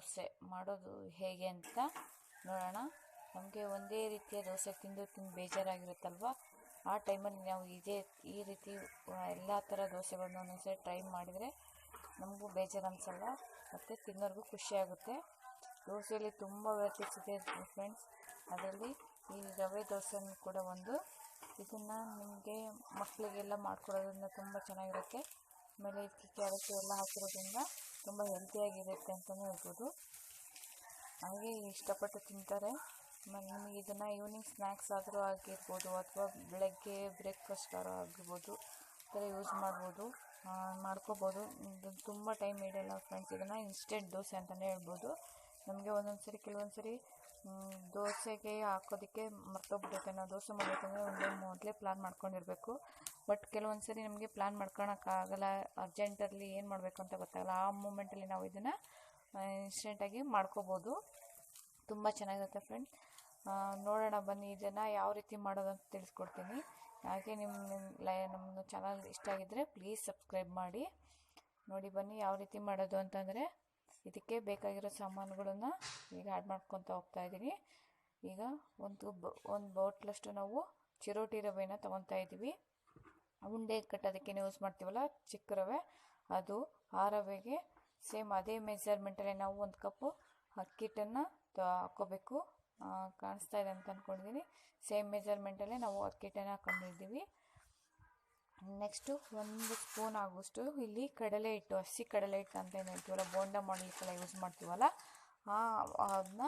ದೋಸೆ ಮಾಡೋದು ಹೇಗೆ ಅಂತ ನೋಡೋಣ. ನಮಗೆ ಒಂದೇ ರೀತಿಯ ದೋಸೆ ತಿಂದು ಬೇಜಾರಾಗಿರುತ್ತಲ್ವ, ಆ ಟೈಮಲ್ಲಿ ನಾವು ಈ ರೀತಿ ಎಲ್ಲ ಥರ ದೋಸೆಗಳನ್ನ ಒಂದೊಂದ್ಸರಿ ಟ್ರೈ ಮಾಡಿದರೆ ನಮಗೂ ಬೇಜಾರು ಅನಿಸಲ್ಲ ಮತ್ತು ತಿನ್ನೋರಿಗೂ ಖುಷಿಯಾಗುತ್ತೆ. ದೋಸೆಯಲ್ಲಿ ತುಂಬ ವೆರೈಟೀಸ್ ಇದೆ ಫ್ರೆಂಡ್ಸ್. ಅದರಲ್ಲಿ ಈ ರವೆ ದೋಸೆನೂ ಕೂಡ ಒಂದು. ಇದನ್ನು ನಿಮಗೆ ಮಕ್ಕಳಿಗೆಲ್ಲ ಮಾಡ್ಕೊಡೋದ್ರಿಂದ ತುಂಬ ಚೆನ್ನಾಗಿರುತ್ತೆ. ಆಮೇಲೆ ಇದಕ್ಕೆ ಕ್ಯಾರೆಟ್ ಎಲ್ಲ ಹಾಕಿರೋದ್ರಿಂದ ತುಂಬ ಹೆಲ್ತಿಯಾಗಿರುತ್ತೆ ಅಂತಲೇ ಹೇಳ್ಬೋದು. ಹಾಗೆ ಇಷ್ಟಪಟ್ಟು ತಿಂತಾರೆ. ಆಮೇಲೆ ನಿಮಗೆ ಇದನ್ನು ಈವ್ನಿಂಗ್ ಸ್ನ್ಯಾಕ್ಸ್ ಆದರೂ ಆಗಿರ್ಬೋದು ಅಥವಾ ಬೆಳಗ್ಗೆ ಬ್ರೇಕ್ಫಾಸ್ಟ್ ಆಗಿರ್ಬೋದು, ಈ ಥರ ಯೂಸ್ ಮಾಡ್ಕೋಬೋದು. ತುಂಬ ಟೈಮ್ ಹಿಡಿಯಲ್ಲ ಫ್ರೆಂಡ್ಸ್. ಇದನ್ನು ಇನ್ಸ್ಟೆಂಟ್ ದೋಸೆ ಅಂತಲೇ ಹೇಳ್ಬೋದು. ನಮಗೆ ಕೆಲವೊಂದು ಸರಿ ದೋಸೆಗೆ ಹಾಕೋದಕ್ಕೆ ಮರ್ತೋಗ್ಬಿಡುತ್ತೆ. ನಾವು ದೋಸೆ ಮಾಡಬೇಕಂದ್ರೆ ಮೊದಲೇ ಪ್ಲ್ಯಾನ್ ಮಾಡ್ಕೊಂಡಿರಬೇಕು. ಬಟ್ ಕೆಲವೊಂದು ಸರಿ ನಮಗೆ ಪ್ಲ್ಯಾನ್ ಮಾಡ್ಕೊಳಕ್ಕಾಗಲ್ಲ, ಅರ್ಜೆಂಟಲ್ಲಿ ಏನು ಮಾಡಬೇಕು ಅಂತ ಗೊತ್ತಾಗಲ್ಲ. ಆ ಮೂಮೆಂಟಲ್ಲಿ ನಾವು ಇದನ್ನು ಇನ್ಸ್ಟೆಂಟಾಗಿ ಮಾಡ್ಕೋಬೋದು. ತುಂಬ ಚೆನ್ನಾಗಿರುತ್ತೆ ಫ್ರೆಂಡ್ಸ್. ನೋಡೋಣ ಬನ್ನಿ, ಇದನ್ನು ಯಾವ ರೀತಿ ಮಾಡೋದು ಅಂತ ತಿಳಿಸ್ಕೊಡ್ತೀನಿ. ಹಾಗೆ ನಮ್ಮ ಚಾನಲ್ ಇಷ್ಟ ಆಗಿದ್ದರೆ ಪ್ಲೀಸ್ ಸಬ್ಸ್ಕ್ರೈಬ್ ಮಾಡಿ. ನೋಡಿ ಬನ್ನಿ ಯಾವ ರೀತಿ ಮಾಡೋದು ಅಂತಂದರೆ, ಇದಕ್ಕೆ ಬೇಕಾಗಿರೋ ಸಾಮಾನುಗಳನ್ನು ಈಗ ಆ್ಯಡ್ ಮಾಡ್ಕೊತಾ ಹೋಗ್ತಾಯಿದ್ದೀನಿ. ಈಗ ಒಂದು ಬೌಟ್ಲಷ್ಟು ನಾವು ಚಿರೋಟಿ ರವೆನ ತೊಗೊತಾ ಇದ್ದೀವಿ. ಉಂಡೆ ಕಟ್ಟೋದಕ್ಕೆ ಯೂಸ್ ಮಾಡ್ತೀವಲ್ಲ ಚಿಕ್ಕ ರವೆ, ಅದು. ಆ ರವೆಗೆ ಸೇಮ್ ಅದೇ ಮೆಜರ್ಮೆಂಟಲ್ಲೇ ನಾವು 1 ಕಪ್ಪು ಅಕ್ಕಿ ಹಿಟ್ಟನ್ನು ಹಾಕ್ಕೋಬೇಕು. ಕಾಣಿಸ್ತಾ ಇದೆ ಅಂತ ಅಂದ್ಕೊಂಡಿದ್ದೀನಿ. ಸೇಮ್ ಮೆಜರ್ಮೆಂಟಲ್ಲೇ ನಾವು ಅಕ್ಕಿ ಹಿಟ್ಟನ್ನು ಹಾಕ್ಕೊಂಡಿದ್ದೀವಿ. ನೆಕ್ಸ್ಟು 1 ಸ್ಪೂನ್ ಆಗುವಷ್ಟು ಇಲ್ಲಿ ಕಡಲೆ ಹಿಟ್ಟು, ಹಸಿ ಕಡಲೆ ಹಿಟ್ಟು ಅಂತ ಏನು ಹೇಳ್ತೀವಲ್ಲ, ಬೋಂಡ ಮಾಡಲಿಕ್ಕೆಲ್ಲ ಯೂಸ್ ಮಾಡ್ತೀವಲ್ಲ, ಅದನ್ನ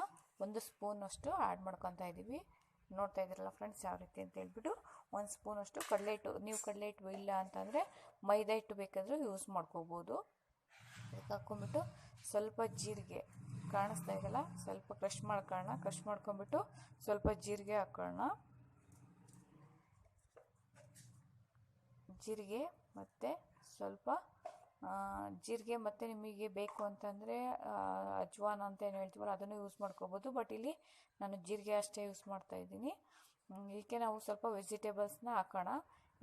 1 ಸ್ಪೂನಷ್ಟು ಆ್ಯಡ್ ಮಾಡ್ಕೊತಾ ಇದ್ದೀವಿ. ನೋಡ್ತಾ ಇದ್ದೀರಲ್ಲ ಫ್ರೆಂಡ್ಸ್ ಯಾವ ರೀತಿ ಅಂತ ಹೇಳ್ಬಿಟ್ಟು. 1 ಸ್ಪೂನಷ್ಟು ಕಡಲೆ ಹಿಟ್ಟು. ನೀವು ಕಡಲೆ ಹಿಟ್ಟು ಇಲ್ಲ ಅಂತಂದರೆ ಮೈದಾ ಹಿಟ್ಟು ಬೇಕಾದರೂ ಯೂಸ್ ಮಾಡ್ಕೋಬೋದು. ಅದಕ್ಕೆ ಹಾಕ್ಕೊಂಬಿಟ್ಟು ಸ್ವಲ್ಪ ಜೀರಿಗೆ, ಕಾಣಿಸ್ತಾ ಇದೆಯಲ್ಲ, ಸ್ವಲ್ಪ ಕ್ರಷ್ ಮಾಡ್ಕೊಂಬಿಟ್ಟು ಸ್ವಲ್ಪ ಜೀರಿಗೆ ಹಾಕೋಣ. ಜೀರಿಗೆ ಮತ್ತು ನಿಮಗೆ ಬೇಕು ಅಂತಂದರೆ ಅಜ್ವಾನ ಅಂತ ಏನು ಹೇಳ್ತೀವಲ್ಲ ಅದನ್ನು ಯೂಸ್ ಮಾಡ್ಕೋಬೋದು. ಬಟ್ ಇಲ್ಲಿ ನಾನು ಜೀರಿಗೆ ಅಷ್ಟೇ ಯೂಸ್ ಮಾಡ್ತಾಯಿದ್ದೀನಿ. ಇದಕ್ಕೆ ನಾವು ಸ್ವಲ್ಪ ವೆಜಿಟೇಬಲ್ಸ್ನ ಹಾಕೋಣ.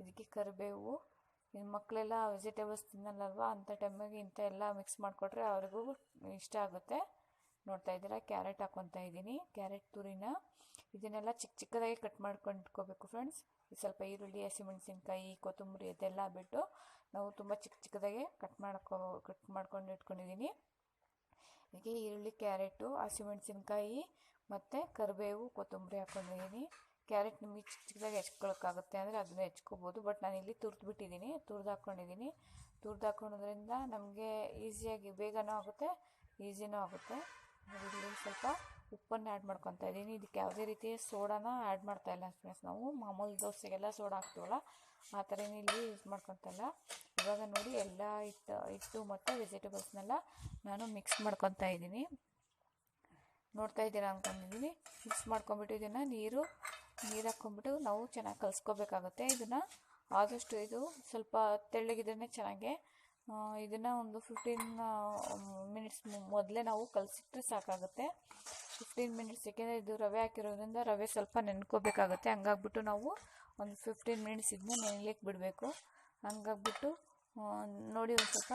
ಇದಕ್ಕೆ ಕರಿಬೇವು. ಇನ್ನು ಮಕ್ಕಳೆಲ್ಲ ವೆಜಿಟೇಬಲ್ಸ್ ತಿನ್ನಲ್ಲಲ್ವ, ಅಂಥ ಟೈಮಿಗೆ ಇಂಥ ಎಲ್ಲ ಮಿಕ್ಸ್ ಮಾಡಿಕೊಟ್ರೆ ಅವ್ರಿಗೂ ಇಷ್ಟ ಆಗುತ್ತೆ. ನೋಡ್ತಾ ಇದ್ದೀರಾ, ಕ್ಯಾರೆಟ್ ಹಾಕ್ಕೊತಾ ಇದ್ದೀನಿ, ಕ್ಯಾರೆಟ್ ತುರಿನ. ಇದನ್ನೆಲ್ಲ ಚಿಕ್ಕದಾಗಿ ಕಟ್ ಮಾಡ್ಕೊಂಡು ಇಟ್ಕೋಬೇಕು ಫ್ರೆಂಡ್ಸ್. ಸ್ವಲ್ಪ ಈರುಳ್ಳಿ, ಹಸಿಮೆಣಸಿನ್ಕಾಯಿ, ಕೊತ್ತಂಬರಿ ಅದೆಲ್ಲ ಬಿಟ್ಟು ನಾವು ತುಂಬ ಚಿಕ್ಕದಾಗಿ ಕಟ್ ಮಾಡ್ಕೊಂಡು ಇಟ್ಕೊಂಡಿದ್ದೀನಿ. ಇದಕ್ಕೆ ಈರುಳ್ಳಿ, ಕ್ಯಾರೆಟು, ಹಸಿಮೆಣಸಿನ್ಕಾಯಿ ಮತ್ತು ಕರಿಬೇವು, ಕೊತ್ತಂಬರಿ ಹಾಕ್ಕೊಂಡಿದ್ದೀನಿ. ಕ್ಯಾರೆಟ್ ನಿಮಗೆ ಚಿಕ್ಕದಾಗಿ ಹೆಚ್ಕೊಳ್ಳೋಕ್ಕಾಗುತ್ತೆ ಅಂದರೆ ಅದನ್ನು ಹೆಚ್ಕೋಬೋದು. ಬಟ್ ನಾನಿಲ್ಲಿ ತುರ್ದು ಹಾಕ್ಕೊಳೋದ್ರಿಂದ ನಮಗೆ ಈಸಿಯಾಗಿ ಬೇಗನೂ ಆಗುತ್ತೆ, ಈಸಿನೂ ಆಗುತ್ತೆ. ಇಲ್ಲಿ ಸ್ವಲ್ಪ ಉಪ್ಪನ್ನು ಆ್ಯಡ್ ಮಾಡ್ಕೊತಾ ಇದ್ದೀನಿ. ಇದಕ್ಕೆ ಯಾವುದೇ ರೀತಿಯ ಸೋಡಾನ ಆ್ಯಡ್ ಮಾಡ್ತಾಯಿಲ್ಲ ಫ್ರೆಂಡ್ಸ್. ನಾವು ಮಾಮೂಲಿ ದೋಸೆಗೆಲ್ಲ ಸೋಡಾ ಹಾಕ್ತೀವಲ್ಲ ಆ ಥರ ಇಲ್ಲಿ ಯೂಸ್ ಮಾಡ್ಕೊತಾ ಇಲ್ಲ. ಇವಾಗ ನೋಡಿ ಎಲ್ಲ ಹಿಟ್ಟು ಮತ್ತು ವೆಜಿಟೇಬಲ್ಸ್ನೆಲ್ಲ ನಾನು ಮಿಕ್ಸ್ ಮಾಡ್ಕೊತಾ ಇದ್ದೀನಿ. ನೋಡ್ತಾ ಇದ್ದೀರಾ ಅಂದ್ಕೊಂಡಿದ್ದೀನಿ. ಮಿಕ್ಸ್ ಮಾಡ್ಕೊಂಬಿಟ್ಟು ಇದನ್ನು ನೀರು ಹಾಕ್ಕೊಂಬಿಟ್ಟು ನಾವು ಚೆನ್ನಾಗಿ ಕಲಿಸ್ಕೋಬೇಕಾಗುತ್ತೆ. ಇದನ್ನು ಆದಷ್ಟು ಇದು ಸ್ವಲ್ಪ ತೆಳ್ಳಗಿದ್ರೆ ಚೆನ್ನಾಗೆ. ಇದನ್ನು ಒಂದು 15 ಮಿನಿಟ್ಸ್ ಮೊದಲೇ ನಾವು ಕಲಸಿಟ್ರೆ ಸಾಕಾಗುತ್ತೆ. 15 ಮಿನಿಟ್ಸ್, ಏಕೆಂದರೆ ಇದು ರವೆ ಹಾಕಿರೋದ್ರಿಂದ ರವೆ ಸ್ವಲ್ಪ ನೆನ್ಕೋಬೇಕಾಗುತ್ತೆ. ಹಂಗಾಗ್ಬಿಟ್ಟು ನಾವು ಒಂದು 15 ಮಿನಿಟ್ಸ್ ಇದನ್ನ ನೆನೆಯಲಿಕ್ಕೆ ಬಿಡಬೇಕು. ಹಂಗಾಗ್ಬಿಟ್ಟು ನೋಡಿ ಒಂದು ಸ್ವಲ್ಪ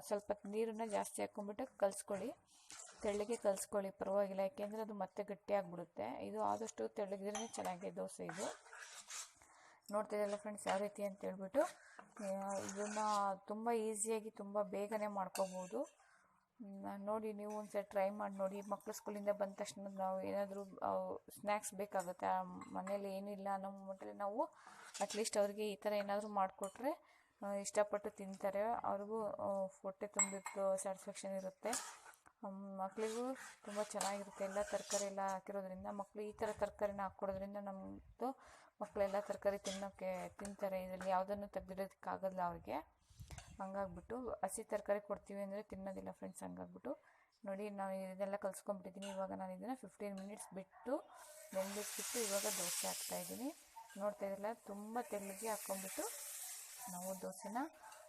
ಸ್ವಲ್ಪ ನೀರನ್ನು ಜಾಸ್ತಿ ಹಾಕ್ಕೊಂಬಿಟ್ಟು ತೆಳ್ಳಗೆ ಕಲಿಸ್ಕೊಳ್ಳಿ, ಪರವಾಗಿಲ್ಲ. ಯಾಕೆಂದರೆ ಅದು ಮತ್ತೆ ಗಟ್ಟಿಯಾಗಿಬಿಡುತ್ತೆ. ಇದು ಆದಷ್ಟು ತೆಳ್ಳಗಿದ್ರೆ ಚೆನ್ನಾಗಿ ದೋಸೆ ಇದು. ನೋಡ್ತಾ ಇದ್ದಲ್ಲ ಫ್ರೆಂಡ್ಸ್ ಯಾವ ರೀತಿ ಅಂತ ಹೇಳ್ಬಿಟ್ಟು. ಇದನ್ನು ತುಂಬ ಈಸಿಯಾಗಿ ತುಂಬ ಬೇಗನೆ ಮಾಡ್ಕೋಬೋದು. ನೋಡಿ ನೀವು ಒಂದ್ಸರಿ ಟ್ರೈ ಮಾಡಿ ನೋಡಿ. ಮಕ್ಕಳು ಸ್ಕೂಲಿಂದ ಬಂದ ತಕ್ಷಣ ನಾವು ಏನಾದರೂ ಸ್ನ್ಯಾಕ್ಸ್ ಬೇಕಾಗುತ್ತೆ, ಮನೇಲಿ ಏನಿಲ್ಲ ಅನ್ನೋ ಮೂಮೆಂಟಲ್ಲಿ ನಾವು ಅಟ್ಲೀಸ್ಟ್ ಅವ್ರಿಗೆ ಈ ಥರ ಏನಾದರೂ ಮಾಡಿಕೊಟ್ರೆ ಇಷ್ಟಪಟ್ಟು ತಿಂತಾರೆ. ಅವ್ರಿಗೂ ಹೊಟ್ಟೆ ತುಂಬಿದ್ದು ಸ್ಯಾಟಿಸ್ಫ್ಯಾಕ್ಷನ್ ಇರುತ್ತೆ. ಮಕ್ಕಳಿಗೂ ತುಂಬ ಚೆನ್ನಾಗಿರುತ್ತೆ. ಎಲ್ಲ ತರಕಾರಿ ಎಲ್ಲ ಹಾಕಿರೋದ್ರಿಂದ ಮಕ್ಕಳು ಈ ಥರ ತರಕಾರಿನ ಹಾಕ್ಕೊಡೋದ್ರಿಂದ ನಮ್ಮದು ಮಕ್ಕಳೆಲ್ಲ ತರಕಾರಿ ತಿಂತಾರೆ. ಇದರಲ್ಲಿ ಯಾವುದನ್ನು ತೆಗೆದಿಡೋದಕ್ಕಾಗಲ್ಲ ಅವ್ರಿಗೆ. ಹಂಗಾಗ್ಬಿಟ್ಟು ಹಸಿ ತರಕಾರಿ ಕೊಡ್ತೀವಿ ಅಂದರೆ ತಿನ್ನೋದಿಲ್ಲ ಫ್ರೆಂಡ್ಸ್. ಹಂಗಾಗ್ಬಿಟ್ಟು ನೋಡಿ ನಾನು ಇದನ್ನೆಲ್ಲ ಕಲಿಸ್ಕೊಂಡ್ಬಿಟ್ಟಿದ್ದೀನಿ. ಇವಾಗ ನಾನು ಇದನ್ನು 15 ಮಿನಿಟ್ಸ್ ಬಿಟ್ಟು ನೆನೆಸ್ಬಿಟ್ಟು ಇವಾಗ ದೋಸೆ ಹಾಕ್ತಾಯಿದ್ದೀನಿ. ನೋಡ್ತಾ ಇದ್ದಿಲ್ಲ, ತುಂಬ ತೆಳ್ಳಗೆ ಹಾಕ್ಕೊಂಬಿಟ್ಟು ನಾವು ದೋಸೆನ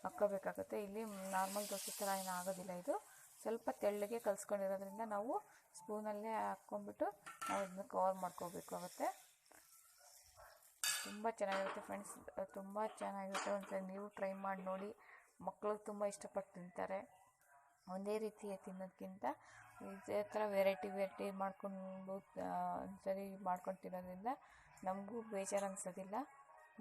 ಹಾಕ್ಕೋಬೇಕಾಗುತ್ತೆ. ಇಲ್ಲಿ ನಾರ್ಮಲ್ ದೋಸೆ ಥರ ಏನೂ ಆಗೋದಿಲ್ಲ. ಇದು ಸ್ವಲ್ಪ ತೆಳ್ಳಗೆ ಕಲಿಸ್ಕೊಂಡಿರೋದ್ರಿಂದ ನಾವು ಸ್ಪೂನಲ್ಲೇ ಹಾಕ್ಕೊಂಬಿಟ್ಟು ನಾವು ಇದನ್ನ ಕವರ್ ಮಾಡ್ಕೋಬೇಕಾಗುತ್ತೆ. ತುಂಬ ಚೆನ್ನಾಗಿರುತ್ತೆ ಫ್ರೆಂಡ್ಸ್, ತುಂಬ ಚೆನ್ನಾಗಿರುತ್ತೆ. ಒಂದ್ಸರಿ ನೀವು ಟ್ರೈ ಮಾಡಿ ನೋಡಿ. ಮಕ್ಕಳು ತುಂಬ ಇಷ್ಟಪಟ್ಟು ತಿಂತಾರೆ. ಒಂದೇ ರೀತಿಯ ತಿನ್ನೋದಕ್ಕಿಂತ ಇದೇ ಥರ ವೆರೈಟಿ ಮಾಡ್ಕೊಂಡು ಒಂದ್ಸರಿ ಮಾಡ್ಕೊಂಡು ತಿನ್ನೋದ್ರಿಂದ ನಮಗೂ ಬೇಜಾರು ಅನ್ಸೋದಿಲ್ಲ,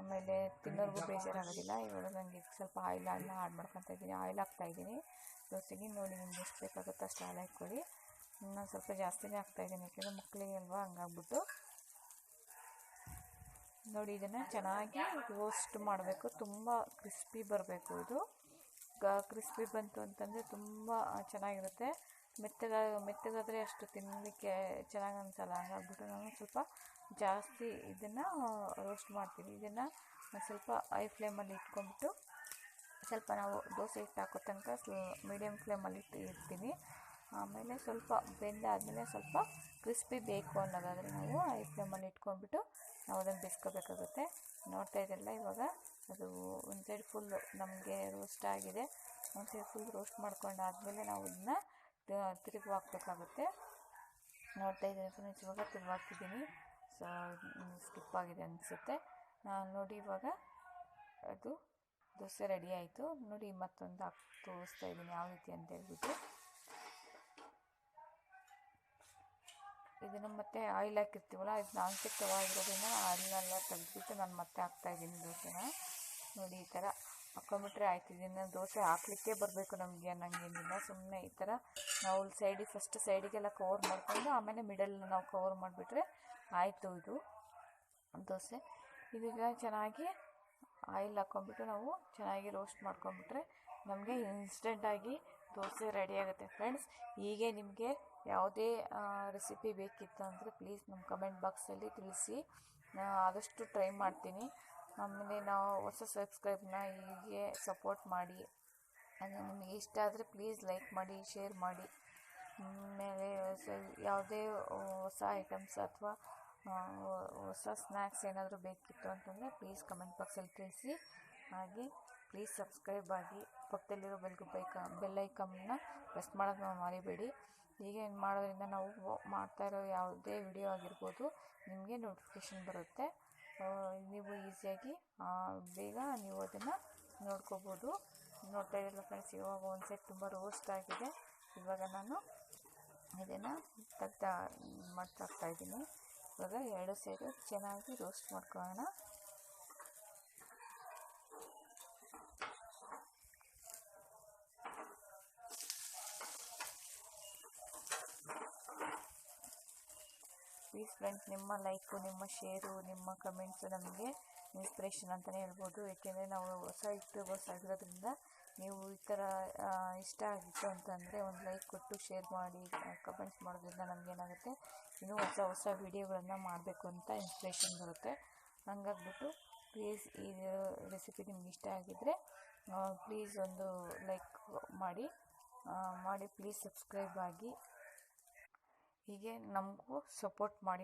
ಆಮೇಲೆ ತಿನ್ನೋರಿಗೂ ಬೇಜಾರಾಗೋದಿಲ್ಲ. ಇವಾಗ ನನಗೆ ಸ್ವಲ್ಪ ಆಯಿಲನ್ನು ಆ್ಯಡ್ ಮಾಡ್ಕೊತಾ ಇದ್ದೀನಿ, ಆಯಿಲ್ ಹಾಕ್ತಾಯಿದ್ದೀನಿ ದೋಸೆಗೆ. ನೋಡಿ ನಿಮ್ಗೆ ಎಷ್ಟು ಬೇಕಾಗುತ್ತೋ ಅಷ್ಟು ಆಯಿಲ್ ಹಾಕ್ಕೊಳ್ಳಿ. ನಾನು ಸ್ವಲ್ಪ ಜಾಸ್ತಿನೇ ಹಾಕ್ತಾಯಿದ್ದೀನಿ, ಯಾಕೆಂದರೆ ಮಕ್ಕಳಿಗೆ ಅಲ್ವಾ, ಹಂಗಾಗ್ಬಿಟ್ಟು. ನೋಡಿ ಇದನ್ನು ಚೆನ್ನಾಗಿ ರೋಸ್ಟ್ ಮಾಡಬೇಕು, ತುಂಬ ಕ್ರಿಸ್ಪಿ ಬರಬೇಕು. ಇದು ಕ್ರಿಸ್ಪಿ ಬಂತು ಅಂತಂದರೆ ತುಂಬ ಚೆನ್ನಾಗಿರುತ್ತೆ. ಮೆತ್ತಗಾದರೆ ಅಷ್ಟು ತಿನ್ನಲಿಕ್ಕೆ ಚೆನ್ನಾಗಿ ಅನಿಸಲ್ಲ. ಹಂಗಾಗ್ಬಿಟ್ಟು ನಾನು ಸ್ವಲ್ಪ ಜಾಸ್ತಿ ಇದನ್ನು ರೋಸ್ಟ್ ಮಾಡ್ತೀನಿ. ಇದನ್ನು ಸ್ವಲ್ಪ ಹೈ ಫ್ಲೇಮಲ್ಲಿ ಇಟ್ಕೊಂಡ್ಬಿಟ್ಟು ಸ್ವಲ್ಪ ನಾವು ದೋಸೆ ಹಿಟ್ಟು ಹಾಕೋ ತನಕ ಮೀಡಿಯಮ್ ಫ್ಲೇಮಲ್ಲಿ ಇಡ್ತೀನಿ. ಆಮೇಲೆ ಸ್ವಲ್ಪ ಬೆಂದಾದಮೇಲೆ ಸ್ವಲ್ಪ ಕ್ರಿಸ್ಪಿ ಬೇಕು ಅನ್ನೋದಾದರೆ ನಾವು ಹೈ ಫ್ಲೇಮಲ್ಲಿ ಇಟ್ಕೊಂಡ್ಬಿಟ್ಟು ನಾವು ಅದನ್ನು ಬೇಯಿಸ್ಕೋಬೇಕಾಗುತ್ತೆ. ನೋಡ್ತಾ ಇದ್ದಲ್ಲ, ಇವಾಗ ಅದು ಒಂದು ಸೈಡ್ ಫುಲ್ ನಮಗೆ ರೋಸ್ಟ್ ಆಗಿದೆ. ಒಂದು ಸೈಡ್ ಫುಲ್ ರೋಸ್ಟ್ ಮಾಡ್ಕೊಂಡಾದಮೇಲೆ ನಾವು ಇದನ್ನ ತಿರುಗಿ ಹಾಕಬೇಕಾಗುತ್ತೆ. ನೋಡ್ತಾ ಇದ್ದೀನಿ ಫ್ರೆಂಡ್ಸ್, ಇವಾಗ ತಿರುಗಿ ಹಾಕ್ತಿದ್ದೀನಿ. ಸೊ ಸ್ಕಿಪ್ ಆಗಿದೆ ಅನಿಸುತ್ತೆ. ನೋಡಿ ಇವಾಗ ಅದು ದೋಸೆ ರೆಡಿ ಆಯಿತು. ನೋಡಿ ಮತ್ತೊಂದು ತೋರಿಸ್ತಾ ಇದ್ದೀನಿ ಯಾವ ರೀತಿ ಅಂತ ಹೇಳ್ಬಿಟ್ಟು. ಇದನ್ನು ಮತ್ತೆ ಆಯಿಲ್ ಹಾಕಿರ್ತೀವಲ್ಲ, ಇದು ನಾನ್ ಸ್ಟಿಕ್ ತವಾ ಆಗಿರೋದ್ರಿಂದ ಆಯಿಲ್ನೆಲ್ಲ ತೆಗೆದ್ಬಿಟ್ಟು ನಾನು ಮತ್ತೆ ಹಾಕ್ತಾಯಿದ್ದೀನಿ ದೋಸೆನ. ನೋಡಿ ಈ ಥರ ಹಾಕ್ಕೊಂಬಿಟ್ರೆ ಆಯ್ತು. ಇದನ್ನು ದೋಸೆ ಹಾಕ್ಲಿಕ್ಕೆ ಬರಬೇಕು ನಮಗೆ ಅನ್ನಂಗೇನಿಲ್ಲ. ಸುಮ್ಮನೆ ಈ ಥರ ನಾವು ಫಸ್ಟ್ ಸೈಡಿಗೆಲ್ಲ ಕವರ್ ಮಾಡಿಕೊಂಡು ಆಮೇಲೆ ಮಿಡಲ್ ನಾವು ಕವರ್ ಮಾಡಿಬಿಟ್ರೆ ಆಯಿತು ಇದು ದೋಸೆ. ಇದೀಗ ಚೆನ್ನಾಗಿ ಆಯಿಲ್ ಹಾಕ್ಕೊಂಬಿಟ್ಟು ನಾವು ಚೆನ್ನಾಗಿ ರೋಸ್ಟ್ ಮಾಡ್ಕೊಂಬಿಟ್ರೆ ನಮಗೆ ಇನ್ಸ್ಟೆಂಟಾಗಿ ದೋಸೆ ರೆಡಿ ಆಗುತ್ತೆ ಫ್ರೆಂಡ್ಸ್. ಹೀಗೆ ನಿಮಗೆ ಯಾವುದೇ ರೆಸಿಪಿ ಬೇಕಿತ್ತು ಅಂದರೆ ಪ್ಲೀಸ್ ನಮ್ಮ ಕಮೆಂಟ್ ಬಾಕ್ಸಲ್ಲಿ ತಿಳಿಸಿ, ಆದಷ್ಟು ಟ್ರೈ ಮಾಡ್ತೀನಿ. ಆಮೇಲೆ ನಾವು ಹೊಸ ಸಬ್ಸ್ಕ್ರೈಬ್ನ ಹೀಗೆ ಸಪೋರ್ಟ್ ಮಾಡಿ. ಅದು ನಿಮಗೆ ಇಷ್ಟ ಆದರೆ ಪ್ಲೀಸ್ ಲೈಕ್ ಮಾಡಿ, ಶೇರ್ ಮಾಡಿ. ಆಮೇಲೆ ಯಾವುದೇ ಹೊಸ ಐಟಮ್ಸ್ ಅಥವಾ ಹೊಸ ಸ್ನ್ಯಾಕ್ಸ್ ಏನಾದರೂ ಬೇಕಿತ್ತು ಅಂತಂದರೆ ಪ್ಲೀಸ್ ಕಮೆಂಟ್ ಬಾಕ್ಸಲ್ಲಿ ತಿಳಿಸಿ. ಹಾಗೆ ಪ್ಲೀಸ್ ಸಬ್ಸ್ಕ್ರೈಬ್ ಆಗಿ, ಪಕ್ಕದಲ್ಲಿರೋ ಬೆಲ್ ಐಕನ್ನ ಪ್ರೆಸ್ ಮಾಡೋದನ್ನ ಮರಿಬೇಡಿ. ಹೀಗೆ ಮಾಡೋದ್ರಿಂದ ನಾವು ಮಾಡ್ತಾಯಿರೋ ಯಾವುದೇ ವಿಡಿಯೋ ಆಗಿರ್ಬೋದು ನಿಮಗೆ ನೋಟಿಫಿಕೇಷನ್ ಬರುತ್ತೆ. ನೀವು ಈಸಿಯಾಗಿ ಬೇಗ ನೀವು ಅದನ್ನು ನೋಡ್ಕೋಬೋದು. ನೋಡ್ತಾ ಇದ್ದೀರಲ್ಲ ಫ್ರೆಂಡ್ಸ್, ಇವಾಗ ಒಂದು ಸೈಡ್ ತುಂಬ ರೋಸ್ಟ್ ಆಗಿದೆ. ಇವಾಗ ನಾನು ಇದನ್ನು ಮಾಡ್ತಾಯಿದ್ದೀನಿ. ಇವಾಗ ಎರಡು ಸೈಡು ಚೆನ್ನಾಗಿ ರೋಸ್ಟ್ ಮಾಡ್ಕೊಳ್ಳೋಣ. ಪ್ಲೀಸ್ ಫ್ರೆಂಡ್ಸ್, ನಿಮ್ಮ ಲೈಕು, ನಿಮ್ಮ ಶೇರು, ನಿಮ್ಮ ಕಮೆಂಟ್ಸು ನಮಗೆ ಇನ್ಸ್ಪಿರೇಷನ್ ಅಂತಲೇ ಹೇಳ್ಬೋದು. ಏಕೆಂದರೆ ನಾವು ಹೊಸ ಯೂಟ್ಯೂಬರ್ಸ್ ಆಗಿರೋದ್ರಿಂದ ನೀವು ಈ ಥರ ಇಷ್ಟ ಆಗಿತ್ತು ಅಂತಂದರೆ ಒಂದು ಲೈಕ್ ಕೊಟ್ಟು ಶೇರ್ ಮಾಡಿ, ಕಮೆಂಟ್ಸ್ ಮಾಡೋದ್ರಿಂದ ನಮಗೇನಾಗುತ್ತೆ, ಇನ್ನೂ ಹೊಸ ವೀಡಿಯೋಗಳನ್ನು ಮಾಡಬೇಕು ಅಂತ ಇನ್ಸ್ಪಿರೇಷನ್ ಬರುತ್ತೆ. ಹಂಗಾಗ್ಬಿಟ್ಟು ಪ್ಲೀಸ್ ಈ ರೆಸಿಪಿ ನಿಮ್ಗೆ ಇಷ್ಟ ಆಗಿದ್ದರೆ ಪ್ಲೀಸ್ ಒಂದು ಲೈಕ್ ಮಾಡಿ ಪ್ಲೀಸ್ ಸಬ್ಸ್ಕ್ರೈಬ್ ಆಗಿ. ಹೀಗೆ ನಮಗೂ ಸಪೋರ್ಟ್ ಮಾಡಿ.